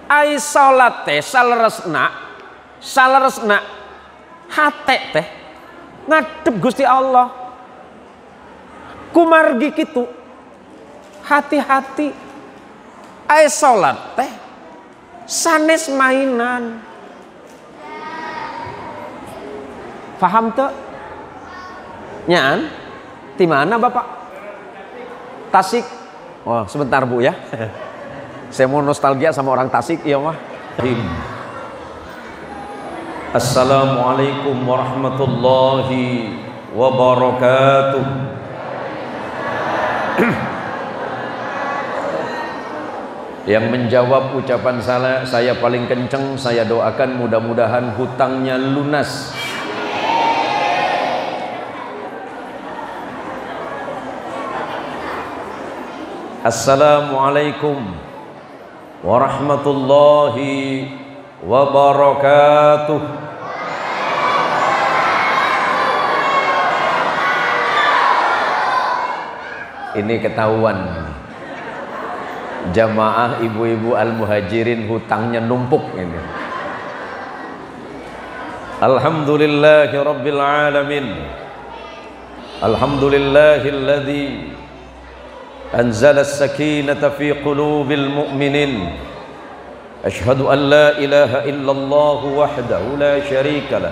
ai salat teh saleresna hate teh ngadep Gusti Allah. Kumargi kitu hati-hati ai salat teh sanes mainan. Paham tuh? Nyaan? Di mana Bapak? Tasik. Oh, sebentar Bu ya. Saya mau nostalgia sama orang Tasik, iya mah. Assalamualaikum warahmatullahi wabarakatuh. Yang menjawab ucapan saya paling kenceng, saya doakan mudah-mudahan hutangnya lunas. Assalamualaikum warahmatullahi wabarakatuh. Ini ketahuan jamaah ibu-ibu al-muhajirin hutangnya numpuk ini. Alhamdulillahi rabbil alamin. Alhamdulillahilladzi anzala as-sakinata fi qulubil mu'minin. Ashhadu an la ilaha illallah wahdahu la syarika lah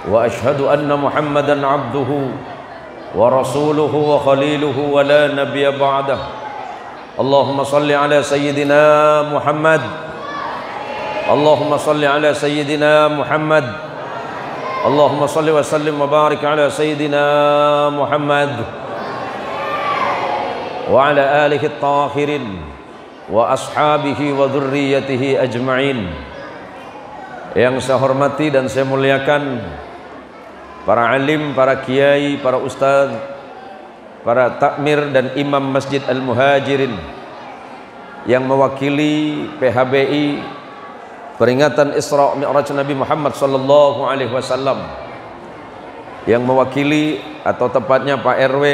wa ashhadu anna Muhammadan abduhu wa rasuluhu wa khaliluhu wa la nabiyya ba'dah. Allahumma salli ala sayyidina Muhammad. Allahumma salli ala sayyidina Muhammad. Allahumma salli wa sallim wa barik ala sayyidina Muhammad wa ala alihi at-tahirin wa ashabihi wa dhurriyyatihi ajma'in. Yang saya hormati dan saya muliakan para alim, para kiai, para ustaz, para takmir dan imam Masjid Al-Muhajirin yang mewakili PHBI peringatan Isra Mi'raj Nabi Muhammad sallallahu alaihi wasallam, yang mewakili atau tepatnya Pak RW,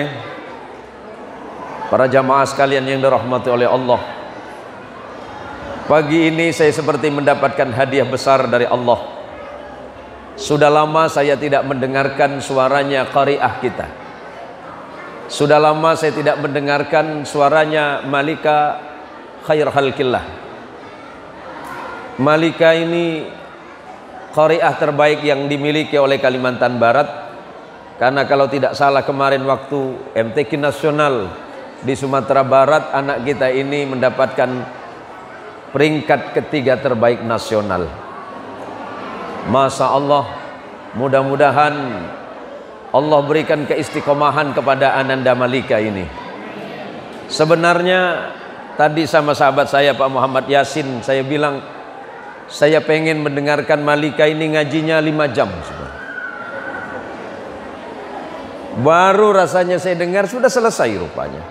para jamaah sekalian yang dirahmati oleh Allah. Pagi ini saya seperti mendapatkan hadiah besar dari Allah. Sudah lama saya tidak mendengarkan suaranya qari'ah kita. Sudah lama saya tidak mendengarkan suaranya Malika Khair Khalqillah. Malika ini qari'ah terbaik yang dimiliki oleh Kalimantan Barat. Karena kalau tidak salah kemarin waktu MTQ nasional di Sumatera Barat, anak kita ini mendapatkan peringkat ketiga terbaik nasional. Masya Allah, mudah-mudahan Allah berikan keistiqomahan kepada Ananda Malika ini. Sebenarnya tadi sama sahabat saya Pak Muhammad Yasin, saya bilang saya pengen mendengarkan Malika ini ngajinya 5 jam. Baru rasanya saya dengar sudah selesai rupanya.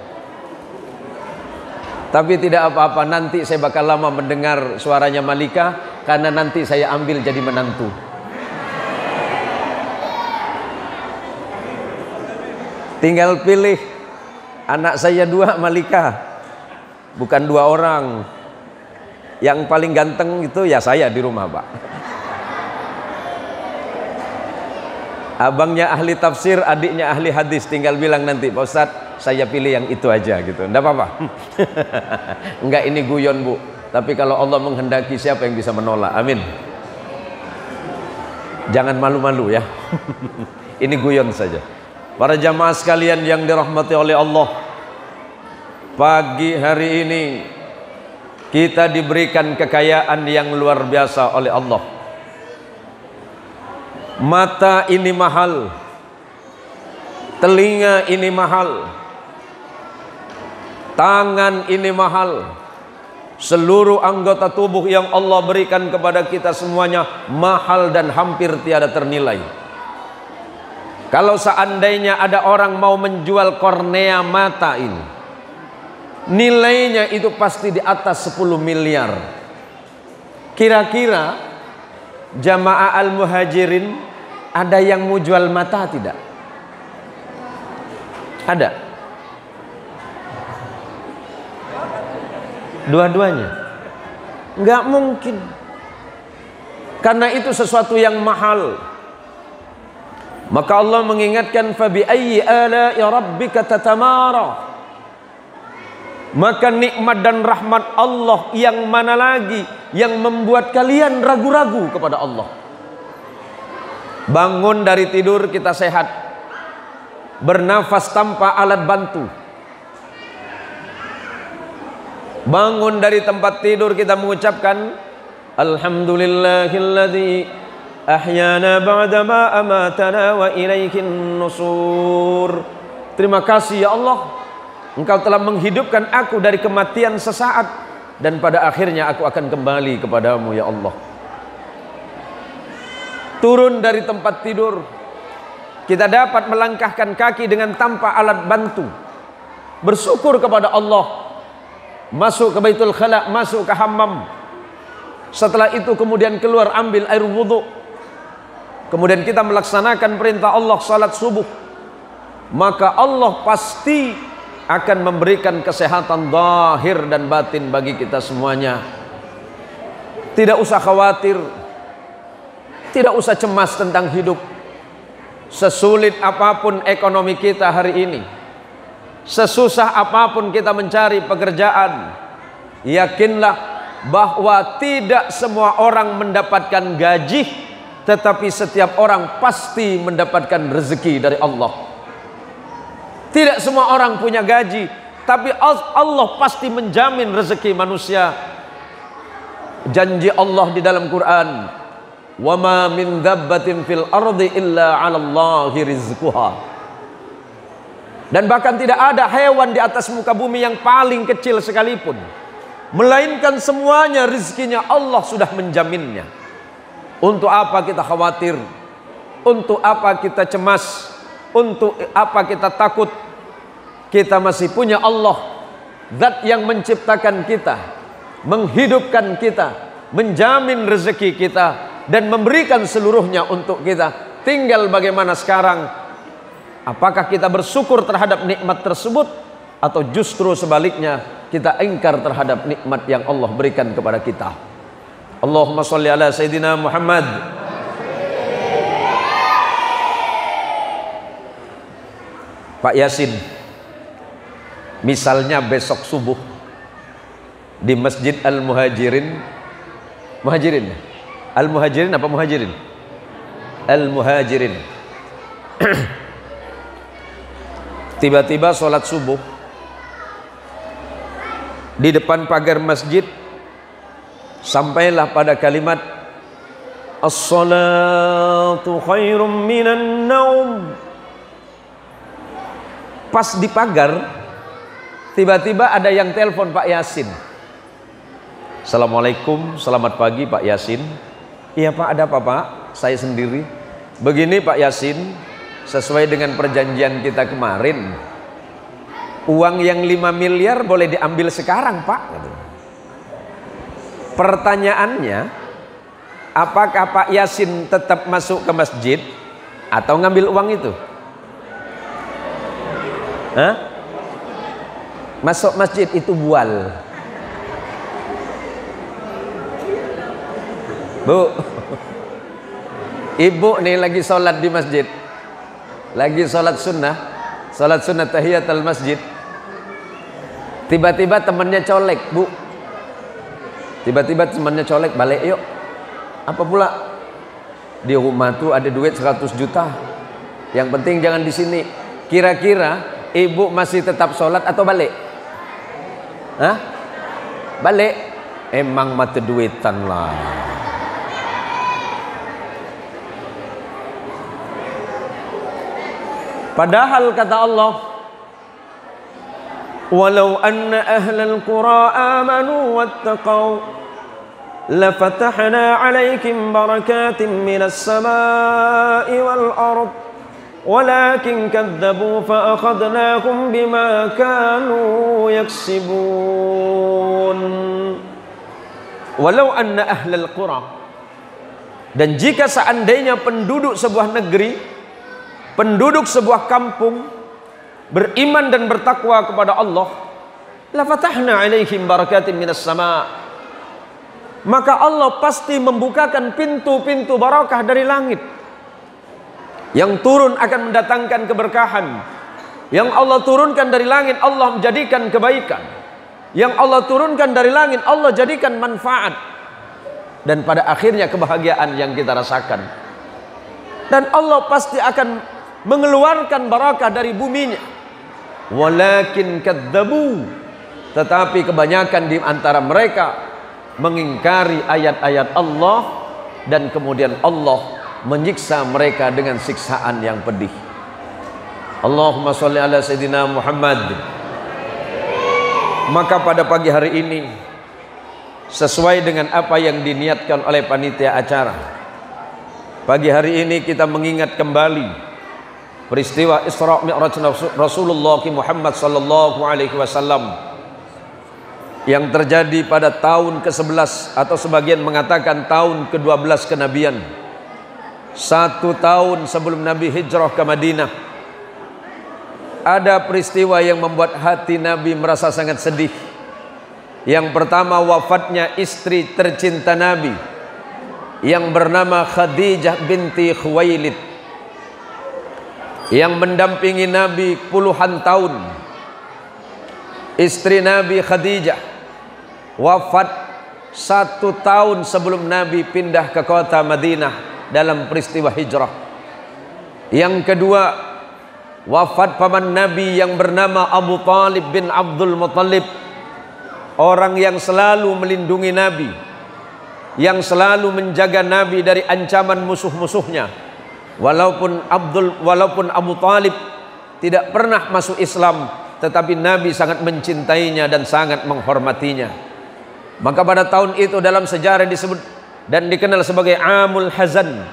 Tapi tidak apa-apa, nanti saya bakal lama mendengar suaranya Malika, karena nanti saya ambil jadi menantu. Tinggal pilih, anak saya 2 Malika, bukan 2 orang. Yang paling ganteng itu ya saya di rumah Pak. Abangnya ahli tafsir, adiknya ahli hadis, tinggal bilang nanti, Pak Ustadz saya pilih yang itu aja gitu. Enggak apa-apa. Enggak, ini guyon Bu. Tapi kalau Allah menghendaki, siapa yang bisa menolak? Amin. Jangan malu-malu ya. Ini guyon saja. Para jamaah sekalian yang dirahmati oleh Allah, pagi hari ini kita diberikan kekayaan yang luar biasa oleh Allah. Mata ini mahal, telinga ini mahal, tangan ini mahal, seluruh anggota tubuh yang Allah berikan kepada kita semuanya mahal dan hampir tiada ternilai. Kalau seandainya ada orang mau menjual kornea mata ini, nilainya itu pasti di atas 10 miliar. Kira-kira jamaah al-muhajirin ada yang mau jual mata tidak? Ada? Dua-duanya? Nggak mungkin. Karena itu sesuatu yang mahal. Maka Allah mengingatkan, fabi ayyi ala'i rabbika tatamara. Maka nikmat dan rahmat Allah yang mana lagi yang membuat kalian ragu-ragu kepada Allah? Bangun dari tidur kita sehat, bernafas tanpa alat bantu. Bangun dari tempat tidur kita mengucapkan alhamdulillahilladzi ahyana ba'dama amatana wa ilaihin nusur. Terima kasih ya Allah, Engkau telah menghidupkan aku dari kematian sesaat, dan pada akhirnya aku akan kembali kepadamu ya Allah. Turun dari tempat tidur, kita dapat melangkahkan kaki dengan tanpa alat bantu. Bersyukur kepada Allah. Masuk ke Baitul Khala, masuk ke hammam. Setelah itu kemudian keluar ambil air wudhu. Kemudian kita melaksanakan perintah Allah salat subuh. Maka Allah pasti akan memberikan kesehatan zahir dan batin bagi kita semuanya. Tidak usah khawatir, tidak usah cemas tentang hidup. Sesulit apapun ekonomi kita hari ini, sesusah apapun kita mencari pekerjaan, yakinlah bahwa tidak semua orang mendapatkan gaji, tetapi setiap orang pasti mendapatkan rezeki dari Allah. Tidak semua orang punya gaji, tapi Allah pasti menjamin rezeki manusia. Janji Allah di dalam Quran, wa ma min dabbatin fil ardi illa 'ala Allahi rizquha. Dan bahkan tidak ada hewan di atas muka bumi yang paling kecil sekalipun, melainkan semuanya rizkinya Allah sudah menjaminnya. Untuk apa kita khawatir? Untuk apa kita cemas? Untuk apa kita takut? Kita masih punya Allah, zat yang menciptakan kita, menghidupkan kita, menjamin rezeki kita, dan memberikan seluruhnya untuk kita. Tinggal bagaimana sekarang, apakah kita bersyukur terhadap nikmat tersebut, atau justru sebaliknya kita ingkar terhadap nikmat yang Allah berikan kepada kita. Allahumma sholli ala Sayyidina Muhammad. Pak Yasin, misalnya besok subuh di Masjid Al-Muhajirin, Al-Muhajirin apa Muhajirin? Al-Muhajirin. Tiba-tiba sholat subuh di depan pagar masjid, sampailah pada kalimat as-salatu khairum minan naum. Pas di pagar, tiba-tiba ada yang telepon Pak Yasin. Assalamualaikum, selamat pagi Pak Yasin. Iya Pak, ada apa Pak? Saya sendiri. Begini Pak Yasin, sesuai dengan perjanjian kita kemarin, uang yang 5 miliar boleh diambil sekarang Pak. Pertanyaannya, apakah Pak Yasin tetap masuk ke masjid atau ngambil uang itu? Hah? Masuk masjid itu bual. Bu, ibu nih lagi sholat di masjid, lagi sholat sunnah tahiyatul masjid. Tiba-tiba temannya colek, bu. Tiba-tiba temannya colek, balik yuk. Apa pula? Di rumah tuh ada duit 100 juta. Yang penting jangan di sini. Kira-kira ibu masih tetap sholat atau balik? Hah? Balik? Emang mata duitan lah. Padahal kata Allah, walau anna ahlal qura amanu wattaqau lafatahna alaikum barakatim minas samai wal ard walakin kadzabu fa akhadnahum bima kanu yaksibun. Walau anna ahlal qura, dan jika seandainya penduduk sebuah negeri, penduduk sebuah kampung beriman dan bertakwa kepada Allah, la fatahna alaihim barakatim minas sama, maka Allah pasti membukakan pintu-pintu barakah dari langit. Yang turun akan mendatangkan keberkahan. Yang Allah turunkan dari langit, Allah menjadikan kebaikan. Yang Allah turunkan dari langit, Allah jadikan manfaat. Dan pada akhirnya kebahagiaan yang kita rasakan. Dan Allah pasti akan mengeluarkan barakah dari buminya. Walakin kadzabu, tetapi kebanyakan di antara mereka mengingkari ayat-ayat Allah, dan kemudian Allah menyiksa mereka dengan siksaan yang pedih. Allahumma sholli ala Sayyidina Muhammad. Maka pada pagi hari ini, sesuai dengan apa yang diniatkan oleh panitia acara, pagi hari ini kita mengingat kembali peristiwa Isra Mi'raj Rasulullah Muhammad sallallahu alaihi wasallam yang terjadi pada tahun ke-11 atau sebagian mengatakan tahun ke-12 kenabian. 1 tahun sebelum Nabi hijrah ke Madinah. Ada peristiwa yang membuat hati Nabi merasa sangat sedih. Yang pertama, wafatnya istri tercinta Nabi yang bernama Khadijah binti Khuwailid, yang mendampingi Nabi puluhan tahun. Istri Nabi Khadijah wafat 1 tahun sebelum Nabi pindah ke kota Madinah dalam peristiwa hijrah. Yang kedua, wafat paman Nabi yang bernama Abu Talib bin Abdul Muttalib, orang yang selalu melindungi Nabi, yang selalu menjaga Nabi dari ancaman musuh-musuhnya. Walaupun Abu Talib tidak pernah masuk Islam, tetapi Nabi sangat mencintainya dan sangat menghormatinya. Maka pada tahun itu dalam sejarah disebut dan dikenal sebagai Amul Hazan,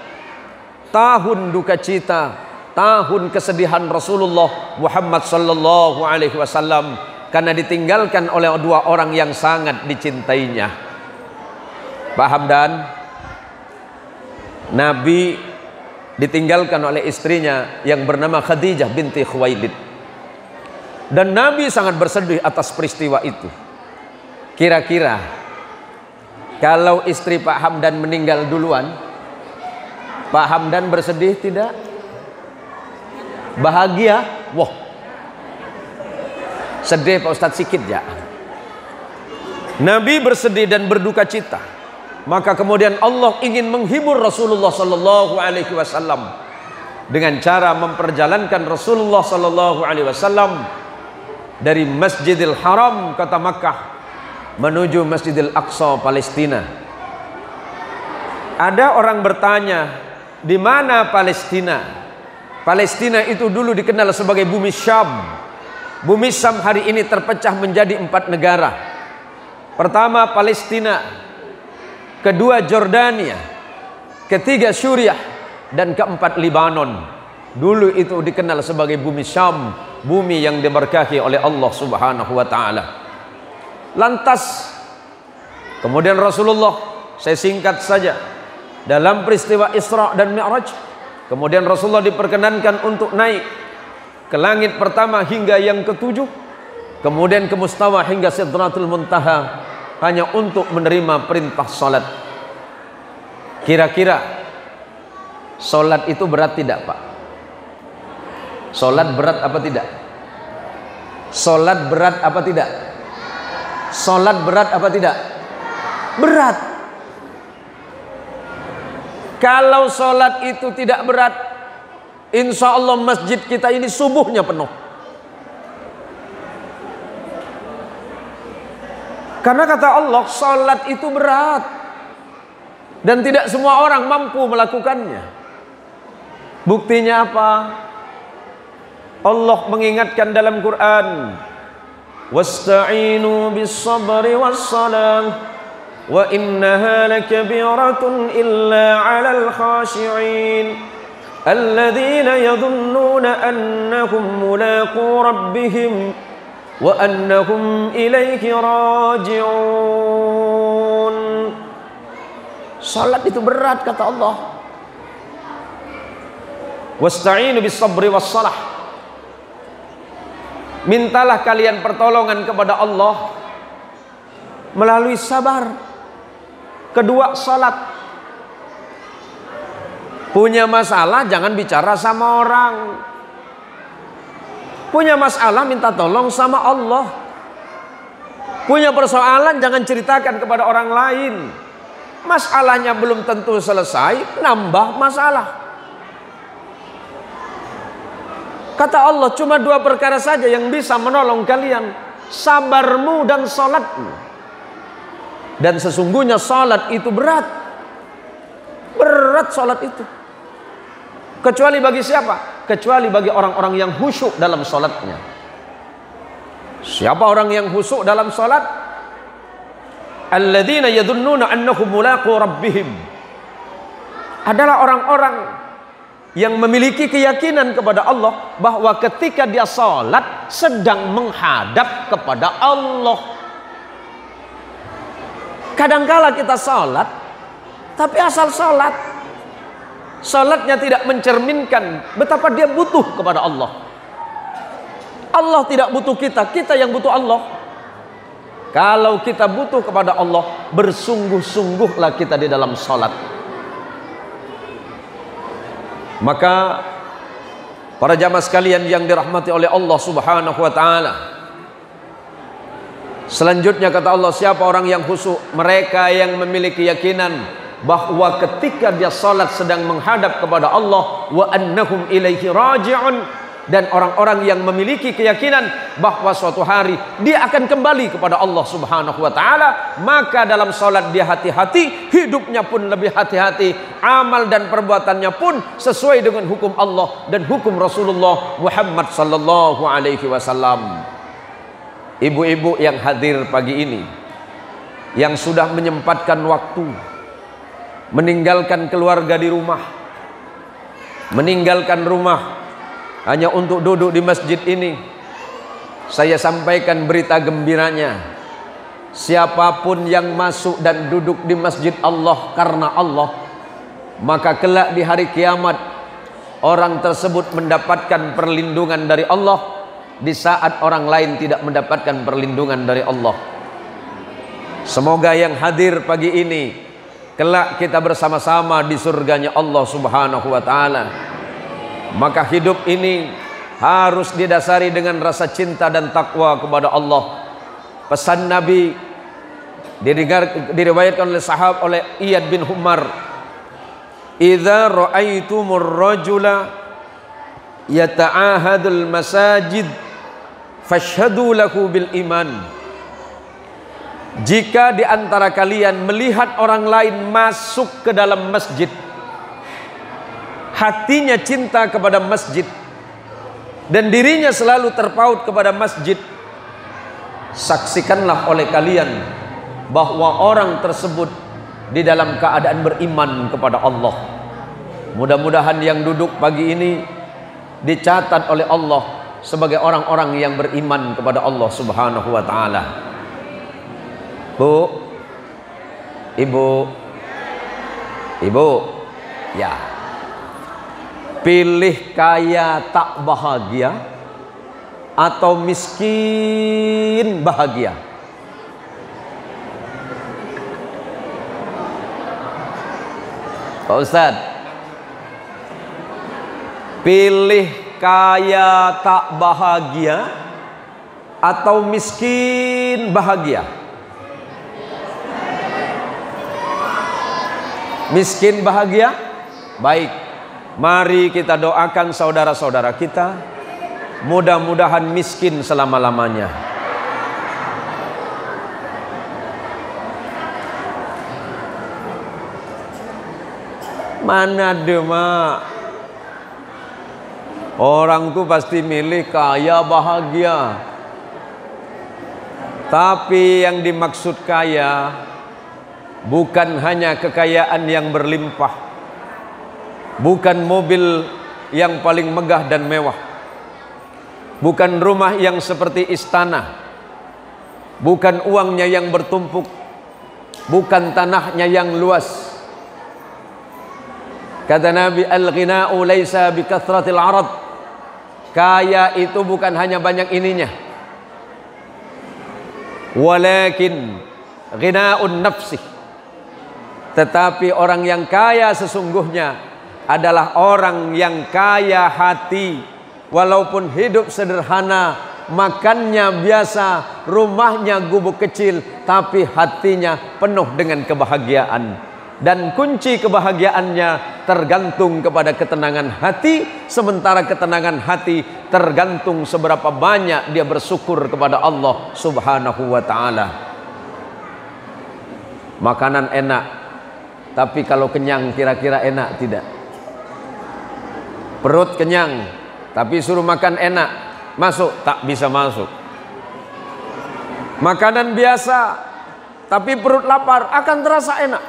tahun duka cita, tahun kesedihan Rasulullah Muhammad sallallahu alaihi wasallam, karena ditinggalkan oleh 2 orang yang sangat dicintainya. Pak Hamdan, Nabi ditinggalkan oleh istrinya yang bernama Khadijah binti Khuwailid, dan Nabi sangat bersedih atas peristiwa itu. Kira-kira kalau istri Pak Hamdan meninggal duluan, Pak Hamdan bersedih tidak? Bahagia? Wah, sedih Pak Ustadz sikit ya. Nabi bersedih dan berduka cita. Maka kemudian Allah ingin menghibur Rasulullah sallallahu alaihi wasallam dengan cara memperjalankan Rasulullah sallallahu alaihi wasallam dari Masjidil Haram kota Makkah menuju Masjidil Aqsa Palestina. Ada orang bertanya, di mana Palestina? Palestina itu dulu dikenal sebagai bumi Syam. Bumi Syam hari ini terpecah menjadi 4 negara. Pertama Palestina, kedua Jordania, ketiga Suriah, dan keempat Libanon. Dulu itu dikenal sebagai bumi Syam, bumi yang diberkahi oleh Allah Subhanahu wa taala. Lantas kemudian Rasulullah, saya singkat saja, dalam peristiwa Isra dan Mi'raj, kemudian Rasulullah diperkenankan untuk naik ke langit pertama hingga yang ke-7, kemudian ke Mustawa hingga Sidratul Muntaha, hanya untuk menerima perintah salat. Kira-kira salat itu berat tidak, Pak? Salat berat apa tidak? Salat berat apa tidak? Salat berat apa tidak? Berat. Kalau salat itu tidak berat, insya Allah masjid kita ini subuhnya penuh. Karena kata Allah, salat itu berat dan tidak semua orang mampu melakukannya. Buktinya apa? Allah mengingatkan dalam Quran, wasta'inu bis-sabri was-salah wa innaha lakabiratun illa 'alal khashi'in alladzina yadhunnuna annahum mulaqu rabbihim wa annahum ilaihi raji'un. Salat itu berat kata Allah. Wasta'inu bis-sabri was-salah. Mintalah kalian pertolongan kepada Allah melalui sabar. Kedua, salat. Punya masalah jangan bicara sama orang. Punya masalah minta tolong sama Allah. Punya persoalan jangan ceritakan kepada orang lain. Masalahnya belum tentu selesai, nambah masalah. Kata Allah, cuma dua perkara saja yang bisa menolong kalian, sabarmu dan salatmu. Dan sesungguhnya salat itu berat. Berat salat itu. Kecuali bagi siapa? Kecuali bagi orang-orang yang khusyuk dalam salatnya. Siapa orang yang khusyuk dalam salat? Alladzina yadhunnuna annahum mulaqu rabbihim. Adalah orang-orang yang memiliki keyakinan kepada Allah bahwa ketika dia salat sedang menghadap kepada Allah. Kadangkala kita salat tapi asal salat, salatnya tidak mencerminkan betapa dia butuh kepada Allah. Allah tidak butuh kita, kita yang butuh Allah. Kalau kita butuh kepada Allah, bersungguh-sungguhlah kita di dalam salat. Maka para jamaah sekalian yang dirahmati oleh Allah Subhanahu wa taala, selanjutnya kata Allah, siapa orang yang khusyuk? Mereka yang memiliki keyakinan bahwa ketika dia salat sedang menghadap kepada Allah, wa annahum ilaihi raji'un, dan orang-orang yang memiliki keyakinan bahwa suatu hari dia akan kembali kepada Allah Subhanahu wa taala, maka dalam salat dia hati-hati, hidupnya pun lebih hati-hati, amal dan perbuatannya pun sesuai dengan hukum Allah dan hukum Rasulullah Muhammad sallallahu alaihi wasallam. Ibu-ibu yang hadir pagi ini, yang sudah menyempatkan waktu meninggalkan keluarga di rumah, meninggalkan rumah hanya untuk duduk di masjid ini, saya sampaikan berita gembiranya. Siapapun yang masuk dan duduk di masjid Allah karena Allah, maka kelak di hari kiamat orang tersebut mendapatkan perlindungan dari Allah di saat orang lain tidak mendapatkan perlindungan dari Allah. Semoga yang hadir pagi ini kelak kita bersama-sama di surganya Allah Subhanahu wa taala. Maka hidup ini harus didasari dengan rasa cinta dan takwa kepada Allah. Pesan Nabi diriwayatkan oleh sahabat, oleh Iyad bin Umar, "Idza ra'aitumur rajula yata'ahadul masajid fashhadu lahu bil iman." Jika di antara kalian melihat orang lain masuk ke dalam masjid, hatinya cinta kepada masjid dan dirinya selalu terpaut kepada masjid, saksikanlah oleh kalian bahwa orang tersebut di dalam keadaan beriman kepada Allah. Mudah-mudahan yang duduk pagi ini dicatat oleh Allah sebagai orang-orang yang beriman kepada Allah Subhanahu wa taala. Bu, ibu, ya. Pilih kaya tak bahagia atau miskin bahagia? Pak Ustadz, pilih kaya tak bahagia atau miskin bahagia? Miskin bahagia? Baik, mari kita doakan saudara-saudara kita, mudah-mudahan miskin selama-lamanya. Mana demak, orang tuh pasti milih kaya bahagia. Tapi yang dimaksud kaya bukan hanya kekayaan yang berlimpah, bukan mobil yang paling megah dan mewah, bukan rumah yang seperti istana, bukan uangnya yang bertumpuk, bukan tanahnya yang luas. Kata Nabi, al-ghina'u laisa bikathratil arad. Kaya itu bukan hanya banyak ininya, walakin ghina'un nafsi. Tetapi orang yang kaya sesungguhnya adalah orang yang kaya hati. Walaupun hidup sederhana, makannya biasa, rumahnya gubuk kecil, tapi hatinya penuh dengan kebahagiaan. Dan kunci kebahagiaannya tergantung kepada ketenangan hati. Sementara ketenangan hati tergantung seberapa banyak dia bersyukur kepada Allah Subhanahu wa ta'ala. Makanan enak, tapi kalau kenyang kira-kira enak tidak? Perut kenyang, tapi suruh makan enak, masuk? Tak bisa masuk. Makanan biasa, tapi perut lapar, akan terasa enak.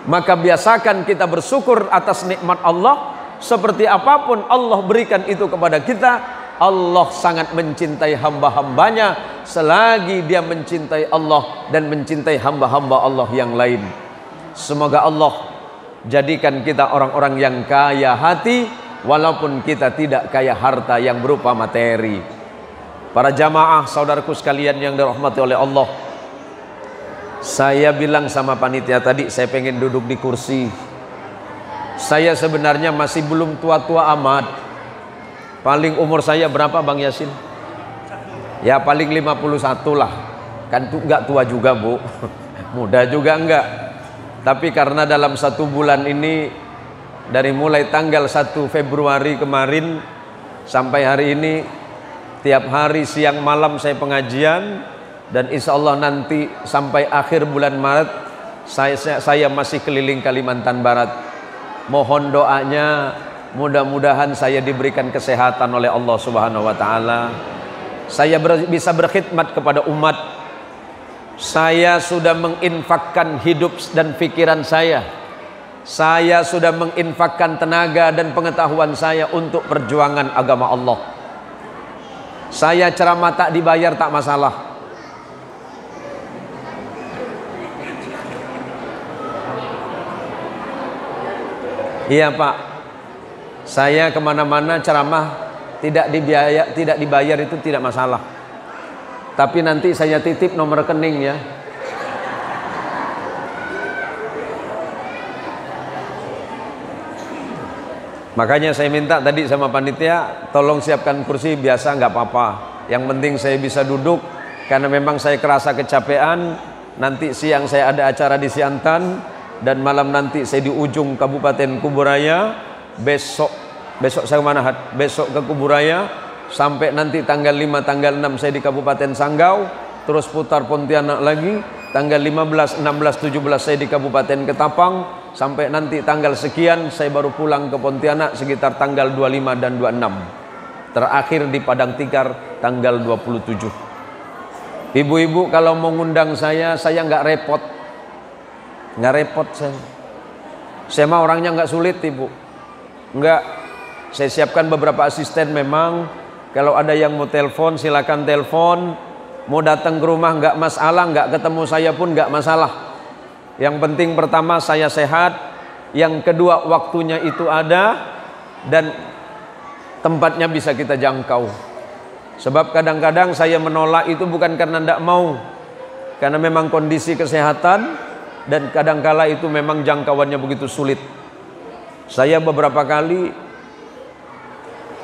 Maka biasakan kita bersyukur atas nikmat Allah. Seperti apapun Allah berikan itu kepada kita, Allah sangat mencintai hamba-hambanya selagi dia mencintai Allah dan mencintai hamba-hamba Allah yang lain. Semoga Allah jadikan kita orang-orang yang kaya hati, walaupun kita tidak kaya harta yang berupa materi. Para jamaah, saudaraku sekalian yang dirahmati oleh Allah, saya bilang sama panitia tadi, saya pengen duduk di kursi. Saya sebenarnya masih belum tua-tua amat. Paling umur saya berapa Bang Yasin? Ya paling 51 lah. Kan enggak tua juga Bu. Muda juga enggak. Tapi karena dalam 1 bulan ini, dari mulai tanggal 1 Februari kemarin sampai hari ini, tiap hari siang malam saya pengajian. Dan insya Allah nanti sampai akhir bulan Maret saya masih keliling Kalimantan Barat. Mohon doanya, mudah-mudahan saya diberikan kesehatan oleh Allah Subhanahu wa ta'ala. Saya bisa berkhidmat kepada umat. Saya sudah menginfakkan hidup dan pikiran saya. Saya sudah menginfakkan tenaga dan pengetahuan saya untuk perjuangan agama Allah. Saya ceramah tak dibayar tak masalah. Iya Pak, saya kemana-mana ceramah tidak dibayar itu tidak masalah. Tapi nanti saya titip nomor rekening ya. Makanya saya minta tadi sama panitia, tolong siapkan kursi biasa nggak apa-apa. Yang penting saya bisa duduk, karena memang saya kerasa kecapean. Nanti siang saya ada acara di Siantan. Dan malam nanti saya di ujung Kabupaten Kuburaya. Besok saya kemana? Besok ke Kuburaya. Sampai nanti tanggal 5, tanggal 6 saya di Kabupaten Sanggau. Terus putar Pontianak lagi. Tanggal 15, 16, 17 saya di Kabupaten Ketapang. Sampai nanti tanggal sekian saya baru pulang ke Pontianak sekitar tanggal 25 dan 26. Terakhir di Padang Tikar tanggal 27. Ibu-ibu kalau mau ngundang saya nggak repot. Nggak repot saya mah orangnya nggak sulit Ibu. Nggak, saya siapkan beberapa asisten memang. Kalau ada yang mau telepon silakan telepon. Mau datang ke rumah nggak masalah, nggak ketemu saya pun nggak masalah. Yang penting pertama saya sehat, yang kedua waktunya itu ada, dan tempatnya bisa kita jangkau. Sebab kadang-kadang saya menolak itu bukan karena tidak mau, karena memang kondisi kesehatan. Dan kadangkala itu memang jangkauannya begitu sulit. Saya beberapa kali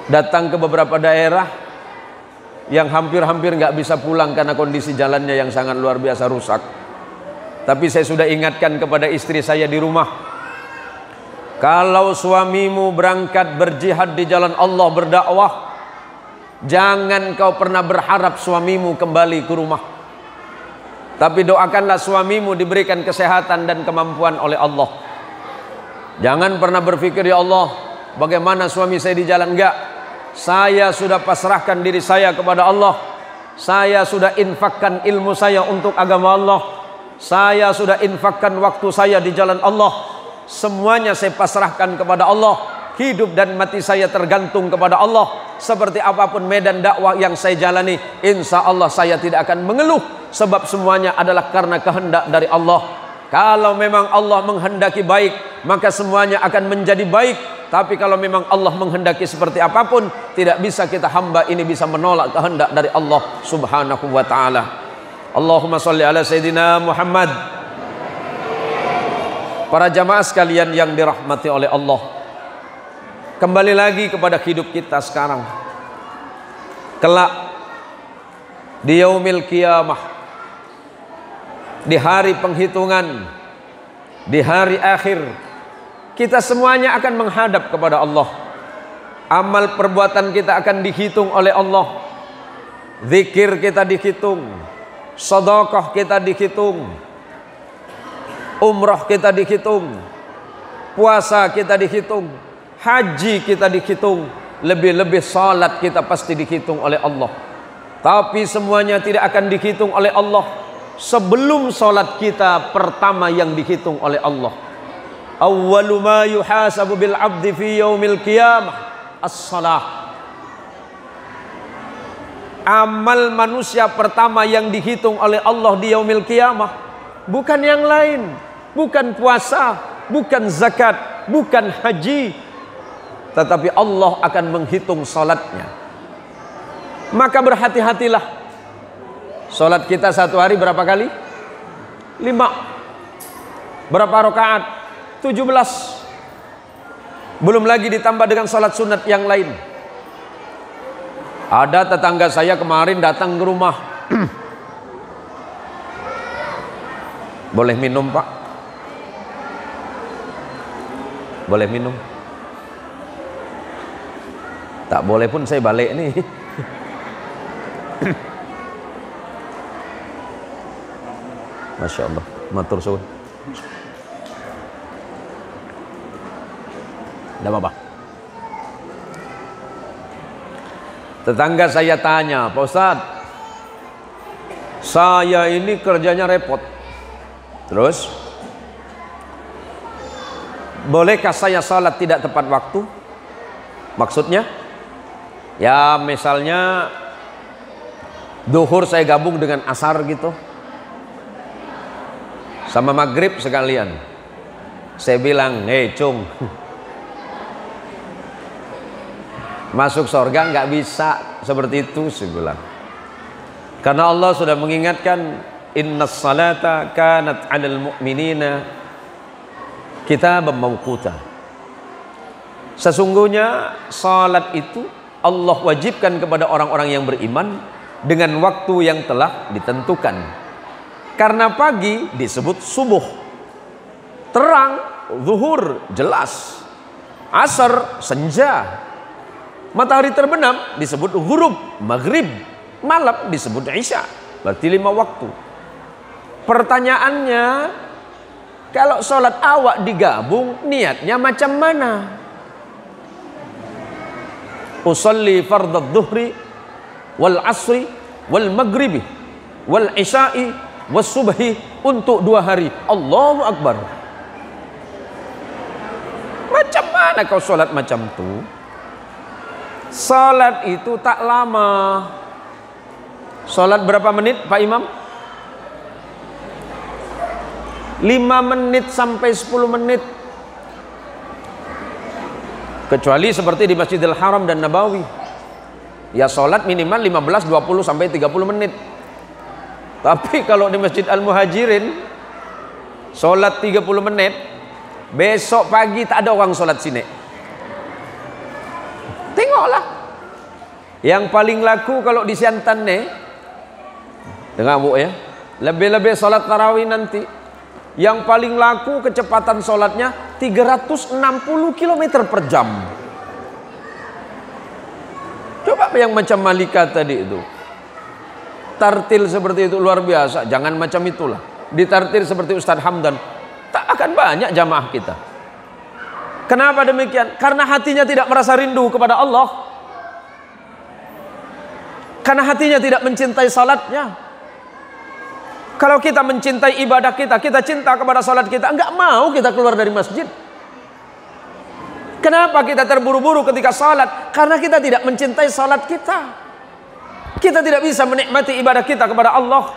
datang ke beberapa daerah yang hampir-hampir nggak bisa pulang karena kondisi jalannya yang sangat luar biasa rusak. Tapi saya sudah ingatkan kepada istri saya di rumah, kalau suamimu berangkat berjihad di jalan Allah berdakwah, jangan kau pernah berharap suamimu kembali ke rumah. Tapi doakanlah suamimu diberikan kesehatan dan kemampuan oleh Allah. Jangan pernah berpikir, ya Allah, bagaimana suami saya di jalan? Enggak. Saya sudah pasrahkan diri saya kepada Allah. Saya sudah infakkan ilmu saya untuk agama Allah. Saya sudah infakkan waktu saya di jalan Allah. Semuanya saya pasrahkan kepada Allah. Hidup dan mati saya tergantung kepada Allah. Seperti apapun medan dakwah yang saya jalani, insya Allah saya tidak akan mengeluh. Sebab semuanya adalah karena kehendak dari Allah. Kalau memang Allah menghendaki baik, maka semuanya akan menjadi baik. Tapi kalau memang Allah menghendaki seperti apapun, tidak bisa kita hamba ini bisa menolak kehendak dari Allah Subhanahu wa ta'ala. Allahumma salli ala Sayyidina Muhammad Para jamaah sekalian yang dirahmati oleh Allah, kembali lagi kepada hidup kita sekarang. Kelak di yaumil qiyamah, di hari penghitungan, di hari akhir, kita semuanya akan menghadap kepada Allah. Amal perbuatan kita akan dihitung oleh Allah. Zikir kita dihitung, sedekah kita dihitung, umrah kita dihitung, puasa kita dihitung, haji kita dihitung, lebih-lebih salat kita pasti dihitung oleh Allah. Tapi semuanya tidak akan dihitung oleh Allah sebelum salat kita pertama yang dihitung oleh Allah. Awwalu ma yuhasabu bil 'abdi fi yaumil qiyamah as-shalah. Amal manusia pertama yang dihitung oleh Allah di yaumil qiyamah bukan yang lain, bukan puasa, bukan zakat, bukan haji, tetapi Allah akan menghitung salatnya. Maka berhati-hatilah. Salat kita satu hari berapa kali? 5. Berapa rakaat? 17. Belum lagi ditambah dengan salat sunat yang lain. Ada tetangga saya kemarin datang ke rumah. Boleh minum, Pak? Boleh minum? Tak boleh pun saya balik nih. Masya Allah, matur suwun. Tidak apa-apa. Tetangga saya tanya, Pak Ustadz, saya ini kerjanya repot. Terus, bolehkah saya salat tidak tepat waktu? Maksudnya? Ya misalnya duhur saya gabung dengan asar gitu, sama maghrib sekalian. Saya bilang, hei cung, masuk surga nggak bisa seperti itu, saya bilang. Karena Allah sudah mengingatkan, innas salata kanat 'alal mu'minina kitaban mawquta. Sesungguhnya salat itu Allah wajibkan kepada orang-orang yang beriman dengan waktu yang telah ditentukan. Karena pagi disebut subuh, terang zuhur jelas, asar senja, matahari terbenam disebut ghurub maghrib, malam disebut isya. Berarti 5 waktu. Pertanyaannya, kalau sholat awak digabung, niatnya macam mana? Usalli fardad dhuhri wal asri wal maghribi wal isya'i was subhi, untuk 2 hari. Allahu Akbar. Macam mana kau sholat macam itu? Salat itu tak lama. Salat berapa menit Pak Imam? 5 menit sampai 10 menit. Kecuali seperti di Masjidil Haram dan Nabawi. Ya salat minimal 15, 20 sampai 30 menit. Tapi kalau di Masjid Al-Muhajirin salat 30 menit, besok pagi tak ada orang salat sini. Tengoklah. Yang paling laku kalau di Siantan nih, dengar Bu ya, lebih-lebih salat tarawih nanti, yang paling laku kecepatan salatnya 360 km per jam. Coba yang macam Malika tadi itu, tartil seperti itu luar biasa. Jangan macam itulah. Ditartil seperti Ustadz Hamdan, tak akan banyak jamaah kita. Kenapa demikian? Karena hatinya tidak merasa rindu kepada Allah. Karena hatinya tidak mencintai salatnya. Kalau kita mencintai ibadah kita, kita cinta kepada salat kita, enggak mau kita keluar dari masjid. Kenapa kita terburu-buru ketika salat? Karena kita tidak mencintai salat kita. Kita tidak bisa menikmati ibadah kita kepada Allah.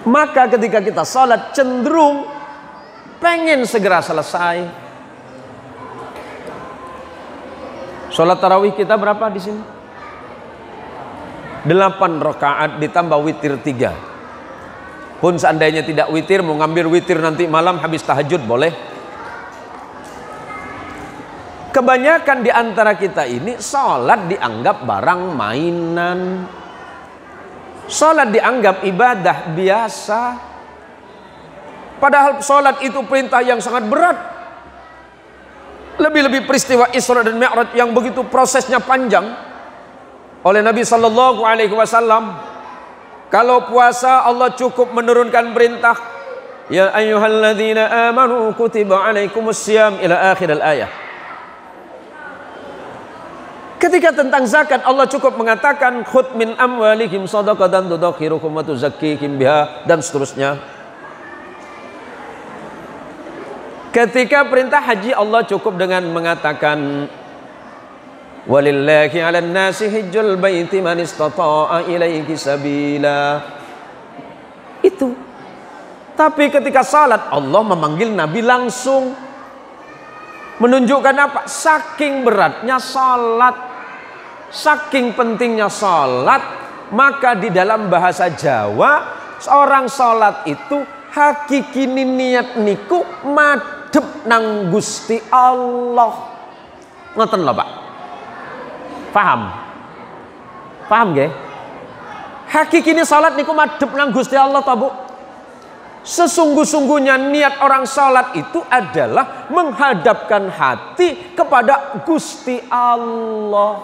Maka ketika kita salat cenderung pengen segera selesai. Salat tarawih kita berapa di sini? 8 rakaat ditambah witir 3. Pun seandainya tidak witir, mau ngambil witir nanti malam habis tahajud boleh. Kebanyakan di antara kita ini sholat dianggap barang mainan. Sholat dianggap ibadah biasa. Padahal sholat itu perintah yang sangat berat. Lebih-lebih peristiwa Isra dan Mi'raj yang begitu prosesnya panjang. Oleh Nabi Sallallahu Alaihi Wasallam, kalau puasa Allah cukup menurunkan perintah, ya ayyuhalladzina amanu kutiba alaikumussyam ila akhir al-ayah. Ketika tentang zakat Allah cukup mengatakan khudh min amwalihim shadaqatan tudakhirukum wa tuzakkihim biha, dan seterusnya. Ketika perintah haji Allah cukup dengan mengatakan walillahi 'alan nasi hajjul baiti man istata'a ilaihi sabila. Itu. Tapi ketika salat Allah memanggil Nabi langsung, menunjukkan apa? Saking beratnya salat, saking pentingnya salat, maka di dalam bahasa Jawa seorang salat itu hakikini niat niku madhep nang Gusti Allah. Ngoten lho Pak. Paham? Paham nggih? Hakikine salat niku madhep nang Gusti Allah ta, Bu? Sesungguh-sungguhnya niat orang salat itu adalah menghadapkan hati kepada Gusti Allah.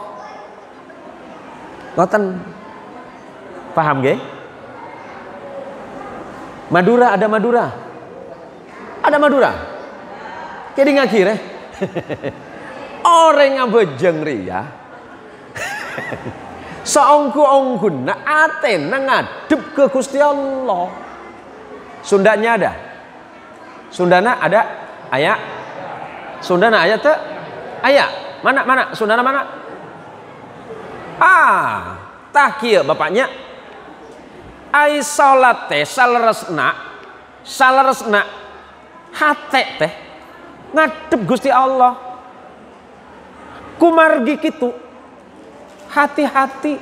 Ngoten. Paham nggih? Madura, ada Madura? Ada Madura? Jadi ngakire. Orang ngabejeng ria. Seongku-ongkuna atena ngadep ke Gusti Allah. Sundanya ada? Sundana ada? Ayat? Sundana ayat te? Ayat? Mana? Sundana mana? Tahkieu bapaknya. Ai salat teh saleresna hate teh ngadep Gusti Allah. Kumargi kitu. Hati-hati.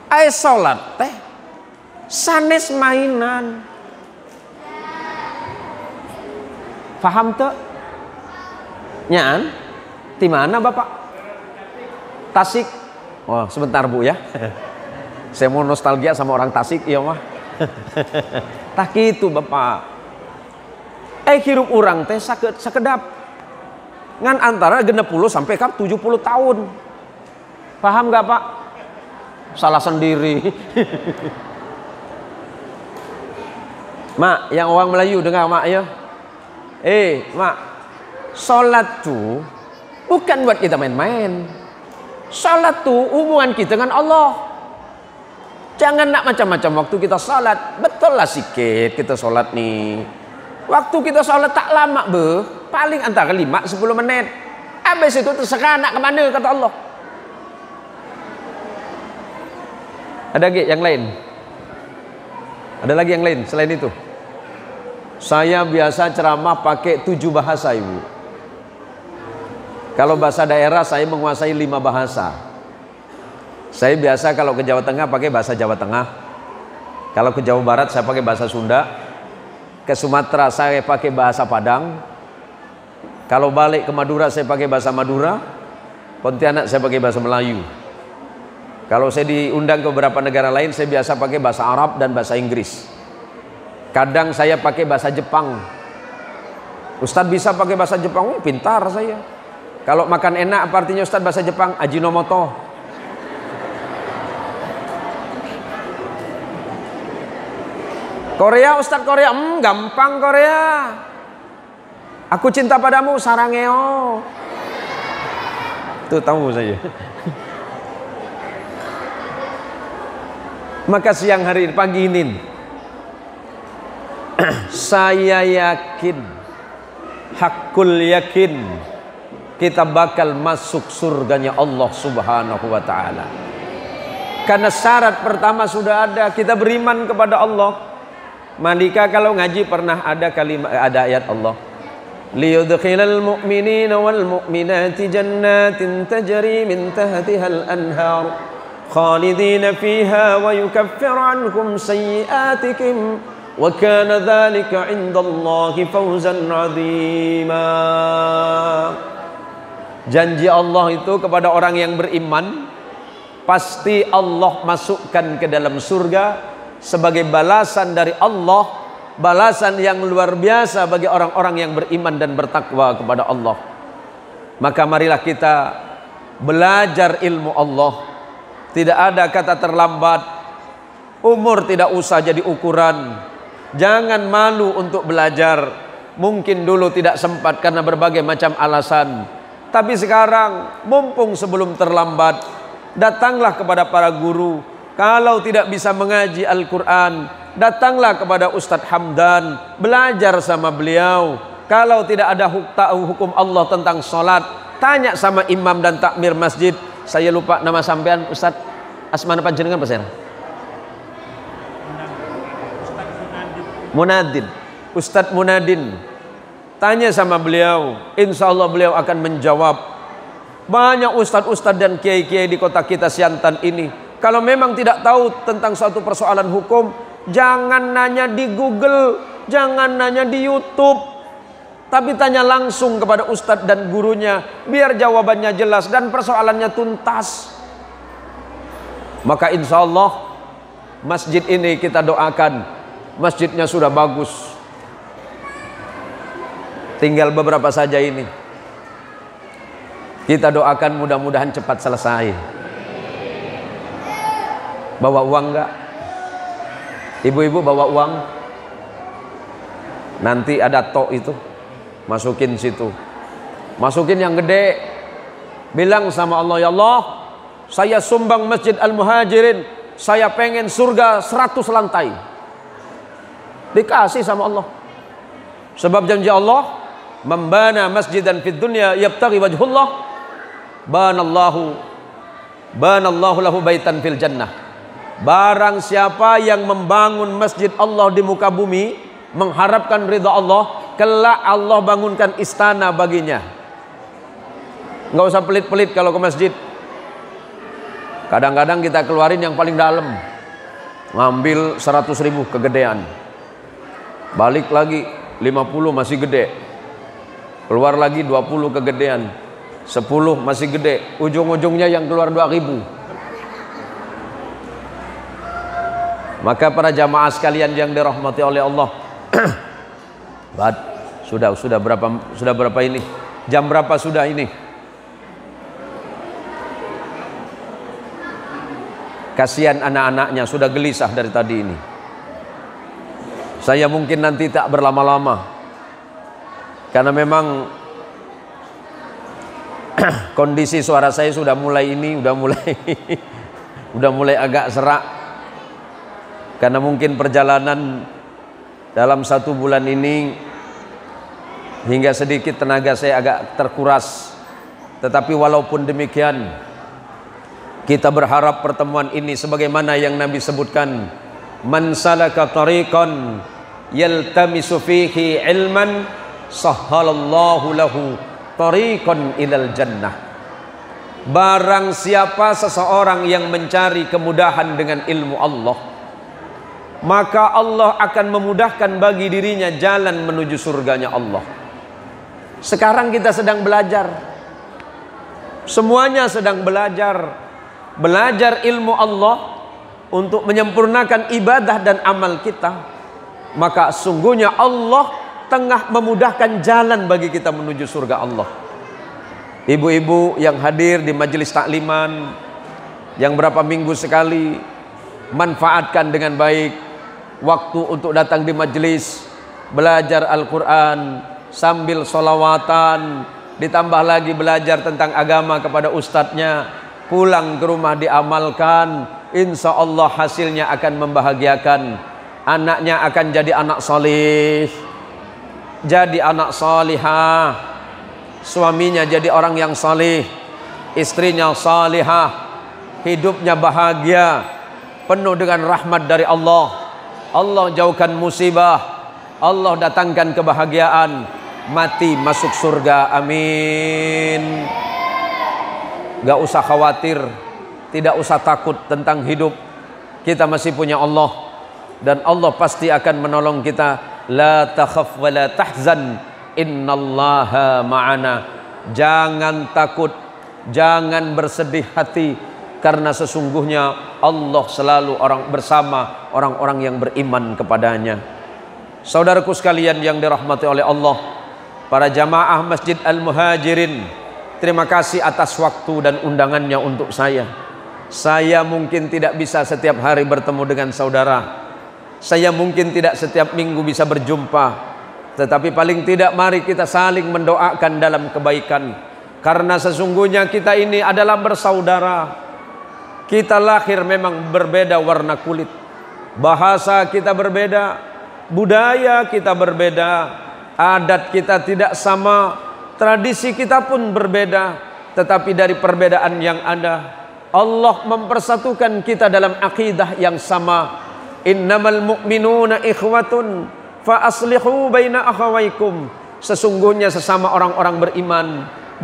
Ai salat teh sanes mainan. Paham tuh? Nyaan? Di mana Bapak? Tasik. Oh, sebentar Bu ya. Saya mau nostalgia sama orang Tasik ya mah. Tak gitu Bapak. Hirup orang teh sakedap. Ngan antara 60 sampai 70 tahun. Paham gak Pak? Salah sendiri. Mak, yang orang Melayu dengar Mak ya. Mak, sholat tuh bukan buat kita main-main. Sholat tuh hubungan kita dengan Allah. Jangan nak macam-macam waktu kita sholat. Betul lah sikit kita sholat nih. Waktu kita sholat tak lama paling antara 5-10 menit. Habis itu terserah nak kemana kata Allah. Ada lagi yang lain? Ada lagi yang lain selain itu? Saya biasa ceramah pakai 7 bahasa Ibu. Kalau bahasa daerah saya menguasai 5 bahasa. Saya biasa kalau ke Jawa Tengah pakai bahasa Jawa Tengah. Kalau ke Jawa Barat saya pakai bahasa Sunda. Ke Sumatera saya pakai bahasa Padang. Kalau balik ke Madura saya pakai bahasa Madura. Pontianak saya pakai bahasa Melayu. Kalau saya diundang ke beberapa negara lain saya biasa pakai bahasa Arab dan bahasa Inggris. Kadang saya pakai bahasa Jepang. Ustadz bisa pakai bahasa Jepang? Pintar saya. Kalau makan enak apa artinya Ustadz bahasa Jepang? Ajinomoto. Korea Ustadz Korea? Gampang Korea. Aku cinta padamu sarangeo. Tuh tahu saya. Maka siang hari pagi ini saya yakin, hakul yakin, kita bakal masuk surganya Allah Subhanahu wa ta'ala. Karena syarat pertama sudah ada, kita beriman kepada Allah. Malika kalau ngaji pernah ada kalimat, ada ayat Allah, liyudkhilal mu'minina wal mu'minati jannatin tajri min tahtihal anhar khalidina fiha wa yukaffir ankum sayyiatikum wa kana dzalika 'indallahi fawzan 'azima. Janji Allah itu kepada orang yang beriman, pasti Allah masukkan ke dalam surga sebagai balasan dari Allah, balasan yang luar biasa bagi orang-orang yang beriman dan bertakwa kepada Allah. Maka marilah kita belajar ilmu Allah. Tidak ada kata terlambat. Umur tidak usah jadi ukuran. Jangan malu untuk belajar. Mungkin dulu tidak sempat karena berbagai macam alasan, tapi sekarang mumpung sebelum terlambat, datanglah kepada para guru. Kalau tidak bisa mengaji Al-Quran, datanglah kepada Ustadz Hamdan, belajar sama beliau. Kalau tidak ada hukum Allah tentang sholat, tanya sama imam dan takmir masjid. Saya lupa nama sampean, Ustadz asmana panjenengan apa saya? Munadin, Ustadz Munadin. Tanya sama beliau, insya Allah beliau akan menjawab. Banyak ustadz-ustadz dan kiai-kiai di kota kita Siantan ini, kalau memang tidak tahu tentang suatu persoalan hukum, jangan nanya di Google, jangan nanya di YouTube, tapi tanya langsung kepada ustadz dan gurunya, biar jawabannya jelas dan persoalannya tuntas. Maka insya Allah masjid ini kita doakan, masjidnya sudah bagus, tinggal beberapa saja ini. Kita doakan mudah-mudahan cepat selesai. Bawa uang enggak? Ibu-ibu bawa uang? Nanti ada tok itu, masukin situ. Masukin yang gede. Bilang sama Allah, ya Allah, saya sumbang Masjid Al-Muhajirin, saya pengen surga 100 lantai. Dikasih sama Allah. Sebab janji Allah, membana masjidan fid dunya yabtaghi wajhullah, banallahu lahu baitan fil jannah. Barang siapa yang membangun masjid Allah di muka bumi, mengharapkan ridha Allah, kelak Allah bangunkan istana baginya. Nggak usah pelit-pelit kalau ke masjid. Kadang-kadang kita keluarin yang paling dalam, ngambil 100.000 kegedean, balik lagi 50 masih gede, keluar lagi 20 kegedean, 10 masih gede, ujung-ujungnya yang keluar 2.000. Maka para jamaah sekalian yang dirahmati oleh Allah, sudah berapa ini? Jam berapa sudah ini? Kasihan anak-anaknya sudah gelisah dari tadi ini. Saya mungkin nanti tak berlama-lama, karena memang kondisi suara saya sudah mulai agak serak, karena mungkin perjalanan dalam 1 bulan ini hingga sedikit tenaga saya agak terkuras. Tetapi walaupun demikian, kita berharap pertemuan ini sebagaimana yang Nabi sebutkan, man salaka tariqan yaltamisu fihi ilman sahhalallahu lahu tariqan ilal jannah. Barang siapa seseorang yang mencari kemudahan dengan ilmu Allah, maka Allah akan memudahkan bagi dirinya jalan menuju surganya Allah. Sekarang kita sedang belajar, semuanya sedang belajar ilmu Allah untuk menyempurnakan ibadah dan amal kita. Maka sungguhnya Allah tengah memudahkan jalan bagi kita menuju surga Allah. Ibu-ibu yang hadir di majelis takliman, yang berapa minggu sekali, manfaatkan dengan baik waktu untuk datang di majelis, belajar Al-Quran sambil sholawatan, ditambah lagi belajar tentang agama kepada ustadznya, pulang ke rumah diamalkan, insya Allah hasilnya akan membahagiakan. Anaknya akan jadi anak soleh, jadi anak solihah, suaminya jadi orang yang soleh, istrinya solihah, hidupnya bahagia, penuh dengan rahmat dari Allah. Allah jauhkan musibah, Allah datangkan kebahagiaan, mati masuk surga, amin. Gak usah khawatir, tidak usah takut tentang hidup. Kita masih punya Allah. dan Allah pasti akan menolong kita. La takhaf wa la tahzan, innallaha ma'ana. Jangan takut, jangan bersedih hati, karena sesungguhnya Allah selalu bersama orang-orang yang beriman kepadanya. Saudaraku sekalian yang dirahmati oleh Allah, para jamaah Masjid Al-Muhajirin, terima kasih atas waktu dan undangannya untuk saya. Saya mungkin tidak bisa setiap hari bertemu dengan saudara, saya mungkin tidak setiap minggu bisa berjumpa, tetapi paling tidak mari kita saling mendoakan dalam kebaikan, karena sesungguhnya kita ini adalah bersaudara. Kita lahir memang berbeda warna kulit, bahasa kita berbeda, budaya kita berbeda, adat kita tidak sama, tradisi kita pun berbeda, tetapi dari perbedaan yang ada, Allah mempersatukan kita dalam akidah yang sama. Innamal mu'minuna ikhwatun fa aslihu baina akhawaikum. Sesungguhnya sesama orang-orang beriman,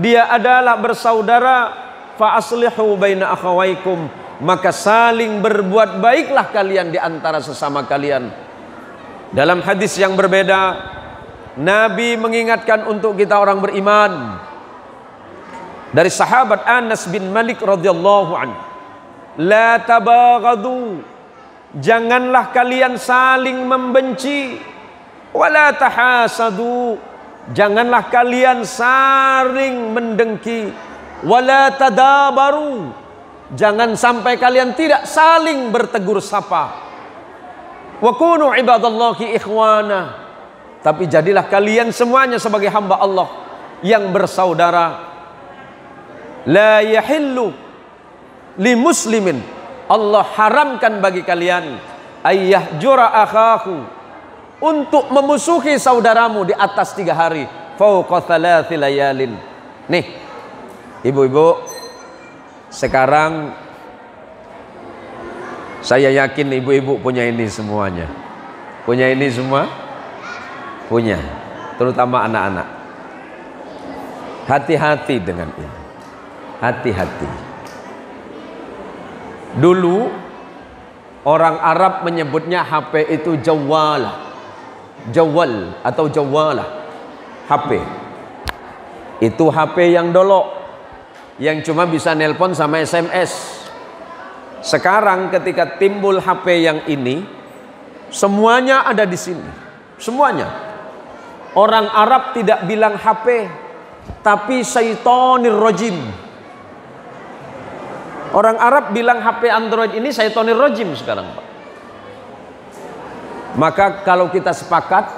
dia adalah bersaudara. Fa aslihu baina akhawaikum, maka saling berbuat baiklah kalian di antara sesama kalian. Dalam hadis yang berbeda, Nabi mengingatkan untuk kita orang beriman. Dari sahabat Anas bin Malik radhiyallahu anhu, la tabaghadu, janganlah kalian saling membenci, wala tahasadu, janganlah kalian saling mendengki, wala tadabaru, jangan sampai kalian tidak saling bertegur sapa. Wa kunu ibadallahi ikhwana, tapi jadilah kalian semuanya sebagai hamba Allah yang bersaudara. La yahillu li muslimin, Allah haramkan bagi kalian ayyahjura akhahu, untuk memusuhi saudaramu di atas 3 hari, fauqa 3 layalin. Nih ibu-ibu, sekarang saya yakin ibu-ibu punya ini semuanya. Punya ini semua? Punya, terutama anak-anak. Hati-hati dengan ini. Hati-hati. Dulu orang Arab menyebutnya HP itu jawalah. Jawal atau jawalah. HP. Itu HP yang dolok, yang cuma bisa nelpon sama SMS. Sekarang ketika timbul HP yang ini, semuanya ada di sini. Semuanya. Orang Arab tidak bilang HP, tapi syaitonir rajim. Orang Arab bilang HP Android ini syaitonir rajim sekarang, Pak. Maka kalau kita sepakat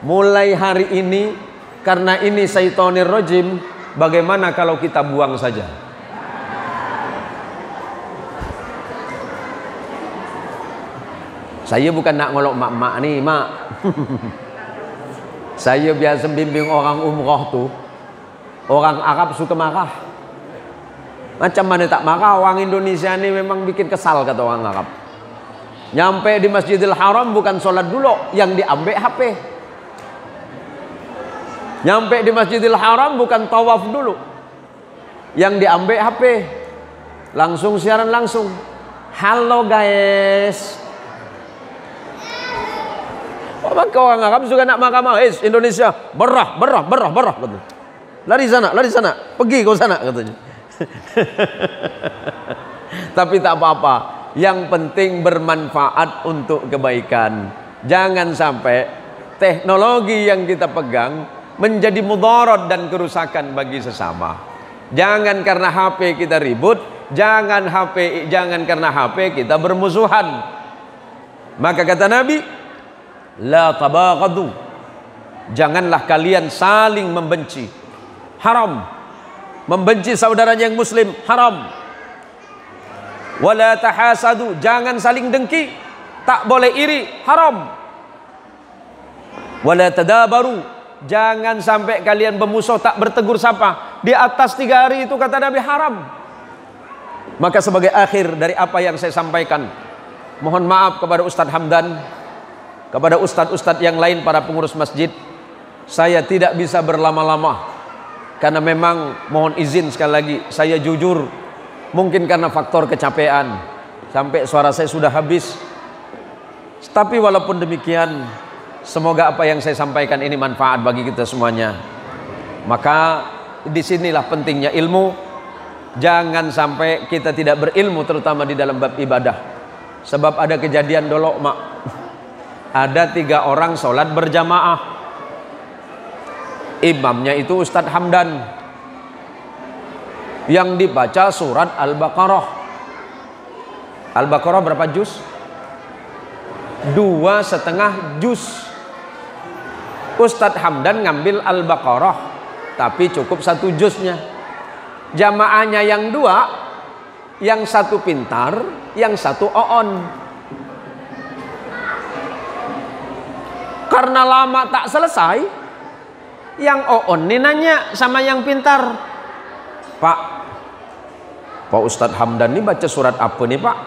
mulai hari ini, karena ini syaitonir rajim, bagaimana kalau kita buang saja? Saya bukan nak ngolok mak-mak nih, mak. Saya biasa bimbing orang umroh tuh, orang Arab suka marah. Macam mana tak marah, orang Indonesia ini memang bikin kesal, kata orang Arab. Nyampe di Masjidil Haram bukan sholat dulu, yang diambil HP. Nyampe di Masjidil Haram bukan tawaf dulu, yang diambil HP. Langsung siaran langsung. Halo guys. Maka orang Arab juga nak marah-marah. Indonesia, berah. Lari sana, pergi kau sana, katanya. Tapi tak apa-apa, yang penting bermanfaat untuk kebaikan. Jangan sampai teknologi yang kita pegang menjadi mudarat dan kerusakan bagi sesama. Jangan karena HP kita ribut, jangan karena HP kita bermusuhan. Maka kata Nabi, la tabaghadu, janganlah kalian saling membenci. Haram. Membenci saudaranya yang muslim, haram. Wala tahasadu, jangan saling dengki, tak boleh iri, haram. Wala tadabaru, jangan sampai kalian bermusuh tak bertegur sapa di atas 3 hari itu, kata Nabi, haram. Maka sebagai akhir dari apa yang saya sampaikan, mohon maaf kepada Ustadz Hamdan, kepada ustadz-ustadz yang lain, para pengurus masjid, saya tidak bisa berlama-lama. Karena memang mohon izin sekali lagi, saya jujur, mungkin karena faktor kecapean, sampai suara saya sudah habis. Tapi walaupun demikian, semoga apa yang saya sampaikan ini manfaat bagi kita semuanya. Maka disinilah pentingnya ilmu. Jangan sampai kita tidak berilmu, terutama di dalam bab ibadah. Sebab ada kejadian dulu, mak. Ada 3 orang sholat berjamaah. Imamnya itu Ustadz Hamdan, yang dibaca surat Al-Baqarah. Al-Baqarah berapa juz? 2,5 juz. Ustadz Hamdan ngambil Al-Baqarah, tapi cukup 1 juznya. Jamaahnya yang 2, yang 1 pintar, yang 1 oon. Karena lama tak selesai, yang oon ini nanya sama yang pintar, Pak Ustadz Hamdan ini baca surat apa nih Pak?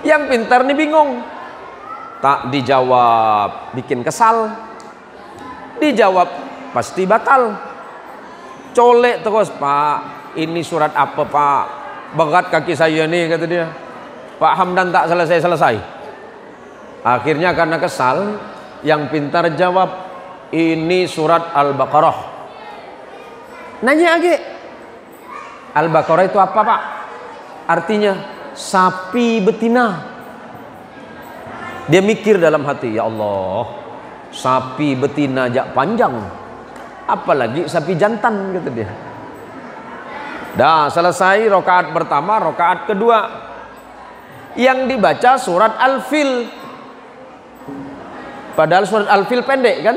Yang pintar nih bingung. Tak dijawab bikin kesal, dijawab pasti batal. Colek terus, Pak ini surat apa Pak? Berat kaki saya nih, kata dia. Pak Hamdan tak selesai-selesai. Akhirnya karena kesal, yang pintar jawab, ini surat Al-Baqarah. Nanya lagi, Al-Baqarah itu apa Pak? Artinya sapi betina. Dia mikir dalam hati, ya Allah, sapi betina jak panjang, apalagi sapi jantan, kata dia. Dah selesai rakaat pertama, rakaat kedua, yang dibaca surat Al-Fil. Padahal surat Al-Fil pendek kan?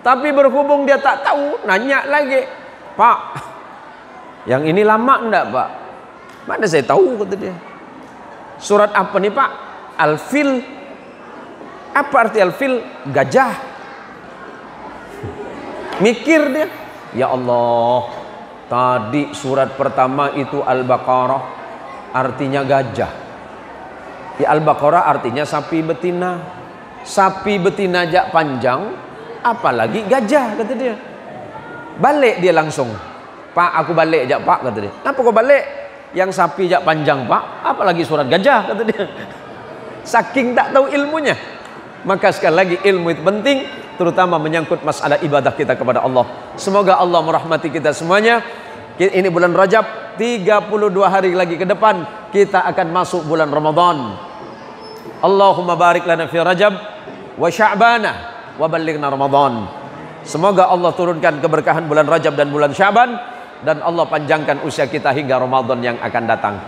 Tapi berhubung dia tak tahu, nanya lagi, Pak, yang ini lama enggak Pak? Mana saya tahu, kata dia. Surat apa nih Pak? Al-Fil. Apa arti Al-Fil? Gajah. Mikir dia, ya Allah, tadi surat pertama itu Al-Baqarah, artinya gajah. Ya, Al-Baqarah artinya sapi betina. Sapi betina jak panjang, apalagi gajah, kata dia. Balik dia langsung, Pak aku balik jak Pak, kata dia. Kenapa kau balik? Yang sapi jak panjang Pak, apalagi surat gajah, kata dia. Saking tak tahu ilmunya. Maka sekali lagi ilmu itu penting, terutama menyangkut masalah ibadah kita kepada Allah. Semoga Allah merahmati kita semuanya. Ini bulan Rajab, 32 hari lagi ke depan kita akan masuk bulan Ramadan. Allahumma barik lana fi Rajab wa Sya'bana wa ballighna Ramadan. Semoga Allah turunkan keberkahan bulan Rajab dan bulan Sya'ban, dan Allah panjangkan usia kita hingga Ramadan yang akan datang.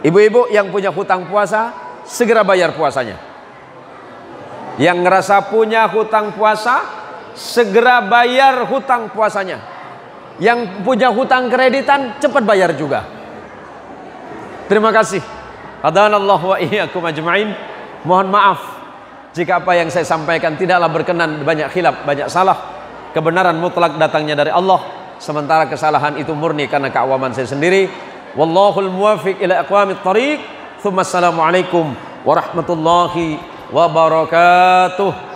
Ibu-ibu yang punya hutang puasa, segera bayar puasanya. Yang ngerasa punya hutang puasa, segera bayar hutang puasanya. Yang punya hutang kreditan, cepat bayar juga. Terima kasih. Hadanallahu wa iyyakum ajma'in. Mohon maaf jika apa yang saya sampaikan tidaklah berkenan, banyak khilaf, banyak salah. Kebenaran mutlak datangnya dari Allah, sementara kesalahan itu murni karena keawaman saya sendiri. Wallahul muwaffiq ila aqwamit thariq. Tsumma assalamualaikum warahmatullahi wabarakatuh.